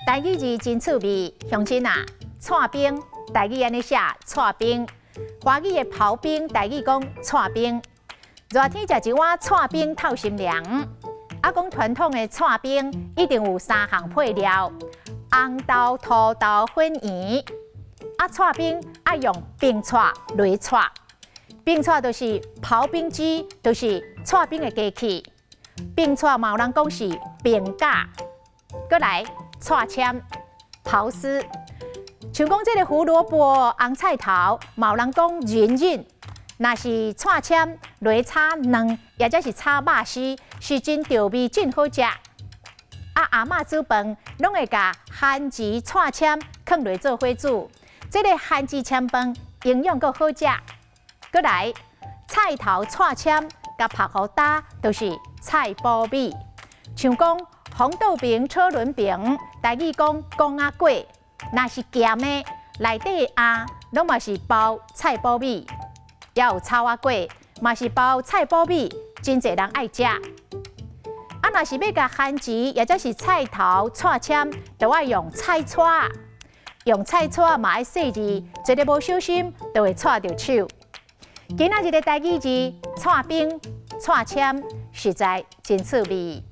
台语字真趣味，乡亲啊，串冰，台语安尼写串冰，华语的刨冰，台语讲串冰。热天食一碗串冰透心凉。啊，讲传统的串冰一定有3项配料：红豆、土豆、粉圆。啊，串冰爱用冰串、擂串。冰串就是刨冰机，就是串冰的机器。冰串嘛有人讲是冰架。过来。串签、刨丝，像讲这个胡萝卜、红菜头，嘛有人讲仁仁。若是串签、擂炒卵，或者是炒肉丝，是真调味，真好食。阿嬷煮饭拢会甲番薯串签放落做伙煮，这个番薯签饭营养阁好食。过来，菜头串签甲拍好打，就是菜脯米，像讲。红豆饼、车轮饼，台语讲公仔粿，若是咸的，内底的鸭拢嘛是包菜脯米，也有炒仔粿，嘛是包菜脯米，真侪人爱食。若是要甲番薯或者是菜头串签，就要用菜叉，用菜叉嘛爱细致，一个无小心就会串着手。今仔日的台语字串冰、串签，实在真趣味。